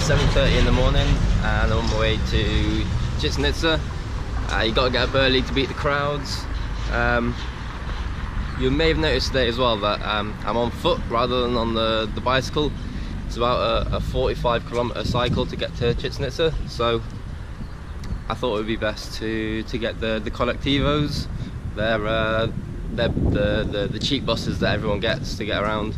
7:30 in the morning and I'm on my way to Chichen Itza. You got to get up early to beat the crowds. You may have noticed today as well that I'm on foot rather than on the bicycle. It's about a 45-kilometer cycle to get to Chichen Itza, so I thought it would be best to get the collectivos. They're the cheap buses that everyone gets to get around.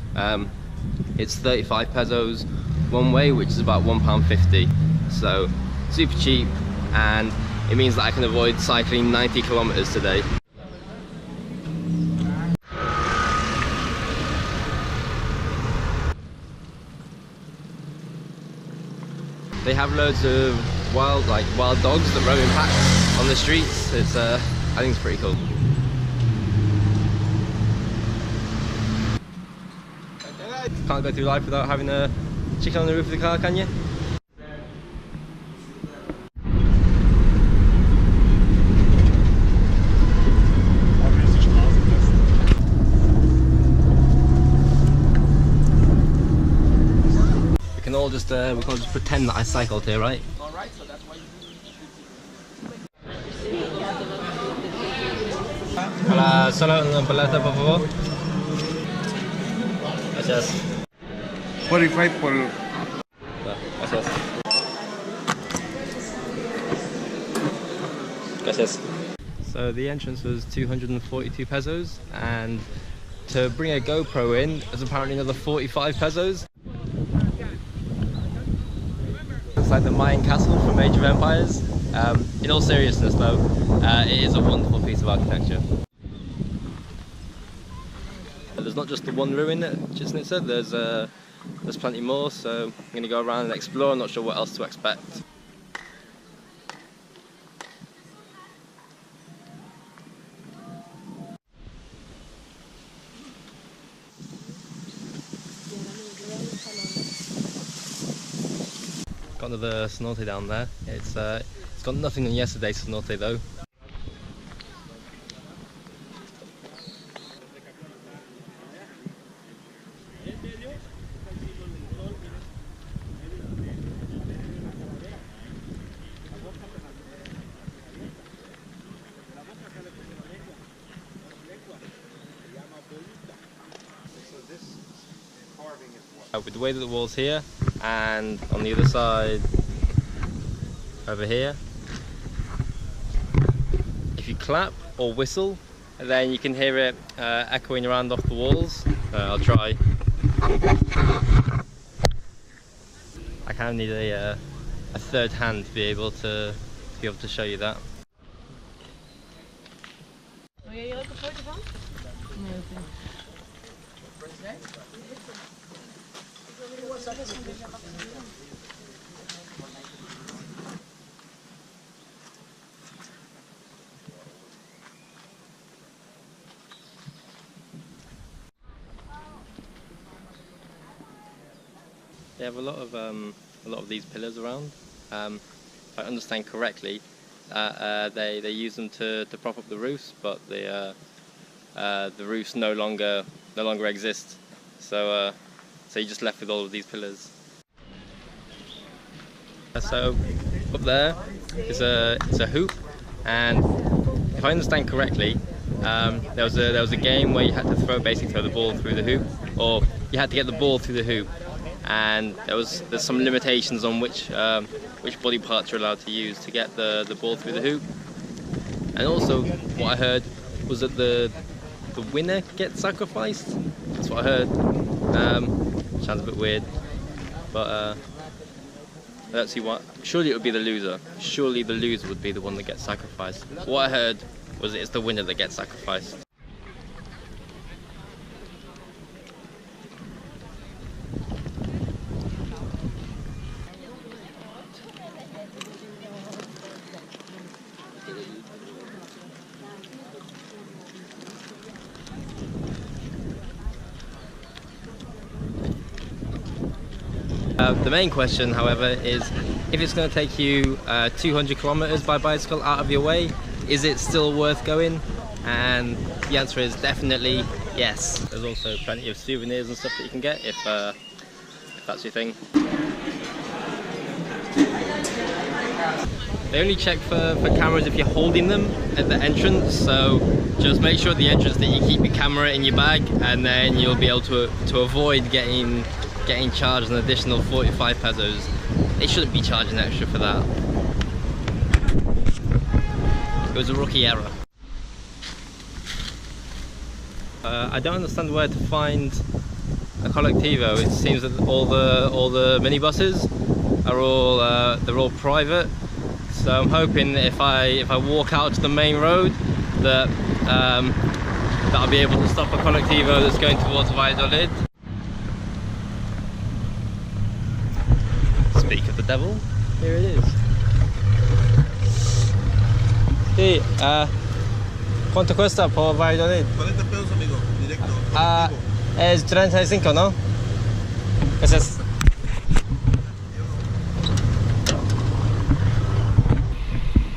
It's 35 pesos one way, which is about £1.50, so super cheap, and it means that I can avoid cycling 90 kilometers today. They have loads of wild dogs that roam in packs on the streets. It's I think it's pretty cool. Can't go through life without having a chicken on the roof of the car, can you? We can all just pretend that I cycled here, right? Alright, so that's why you Hola, solo una paleta, por favor. Gracias. 45 por... Gracias. Gracias. So the entrance was 242 pesos, and to bring a GoPro in is apparently another 45 pesos. It's like the Mayan castle from Age of Empires. In all seriousness though, it is a wonderful piece of architecture. There's not just the one ruin at Chichen Itza, there's plenty more, so I'm going to go around and explore. I'm not sure what else to expect. Got another cenote down there. It's got nothing on yesterday's cenote though. With the way that the wall's here, and on the other side over here, if you clap or whistle, then you can hear it echoing around off the walls. I'll try. I kind of need a third hand to be able to show you that. Wil jij hier ook een foto van? Nee, oké. They have a lot of these pillars around. If I understand correctly, they use them to prop up the roofs, but the roofs no longer exist. So you're just left with all of these pillars. So up there is a hoop, and if I understand correctly, there was a game where you had to basically throw the ball through the hoop, or you had to get the ball through the hoop, and there's some limitations on which body parts you're allowed to use to get the ball through the hoop. And also, what I heard was that the winner gets sacrificed. That's what I heard. Sounds a bit weird, but let's see what. Surely it would be the loser. Surely the loser would be the one that gets sacrificed. What I heard was it's the winner that gets sacrificed. The main question, however, is if it's going to take you 200 kilometers by bicycle out of your way, is it still worth going? And the answer is definitely yes. There's also plenty of souvenirs and stuff that you can get if that's your thing. They only check for cameras if you're holding them at the entrance, so just make sure at the entrance that you keep your camera in your bag, and then you'll be able to avoid getting charged an additional 45 pesos. They shouldn't be charging extra for that. It was a rookie error. I don't understand where to find a colectivo. It seems that all the minibuses are all private. So I'm hoping that if I walk out to the main road that I'll be able to stop a colectivo that's going towards Valladolid. Speak of the devil, here it is. Sí, ¿cuánto cuesta por Valladolid? 40 pesos, amigo, directo. Es 35, ¿no? Gracias.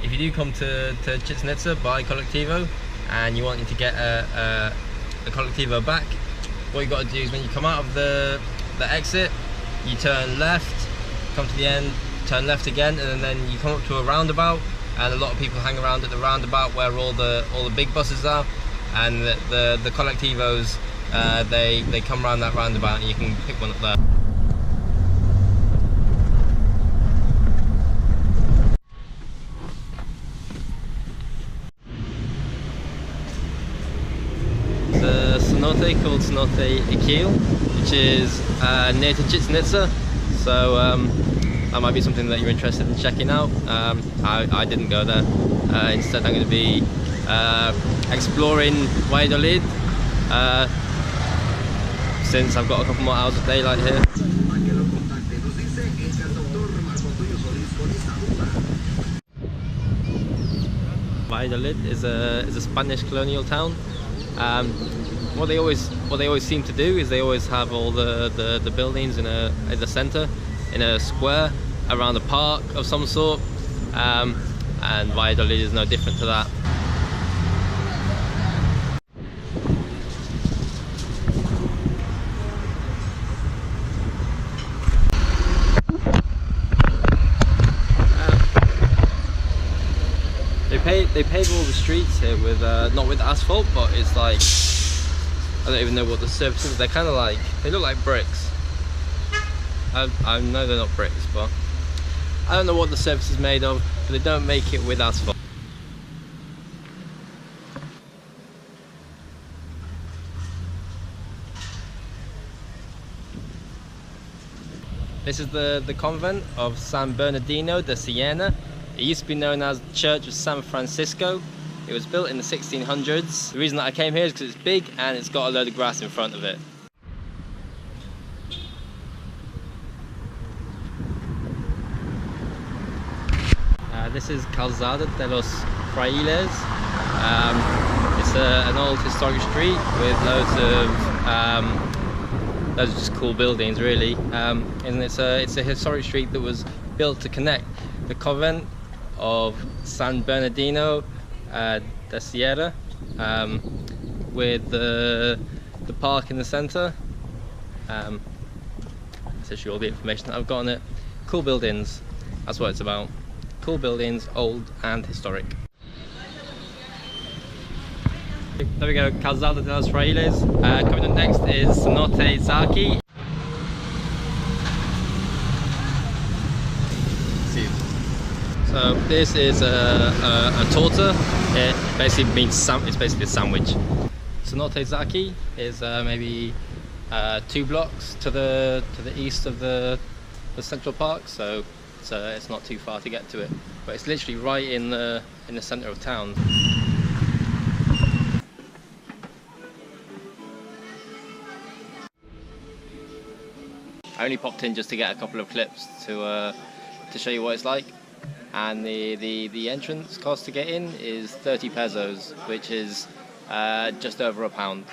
If you do come to Chichen Itza by colectivo and you want to get a colectivo back, what you got to do is when you come out of the exit, you turn left, come to the end, turn left again, and then you come up to a roundabout, and a lot of people hang around at the roundabout where all the big buses are, and the colectivos they come around that roundabout and you can pick one up there. The cenote called Cenote Iquil, which is near to Chichen Itza, so that might be something that you're interested in checking out. I didn't go there. Instead I'm going to be exploring Valladolid since I've got a couple more hours of daylight here. Valladolid is a Spanish colonial town. What they always seem to do is they always have all the buildings in the centre, in a square around a park of some sort, and Valladolid is no different to that. They pave all the streets here with not with asphalt, but it's like, I don't even know what the surface is. They're kind of like, they look like bricks. I know they're not bricks, but I don't know what the surface is made of, but they don't make it with asphalt. This is the convent of San Bernardino de Siena. It used to be known as the Church of San Francisco. It was built in the 1600s. The reason that I came here is because it's big and it's got a load of grass in front of it. This is Calzada de los Frailes. It's an old historic street with loads of just cool buildings, really. And it's a historic street that was built to connect the convent of San Bernardino de Sierra with the park in the centre. That's actually all the information that I've got on it. Cool buildings, that's what it's about. Cool buildings, old and historic. There we go, Calzada de los Frailes. Coming up next is Cenote Itza. So this is a torta. It basically means it's basically a sandwich. Cenote Itza is maybe 2 blocks to the east of the central park, so it's not too far to get to it. But it's literally right in the centre of town. I only popped in just to get a couple of clips to show you what it's like. And the entrance cost to get in is 30 pesos, which is just over £1.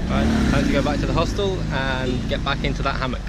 Right, time to go back to the hostel and get back into that hammock.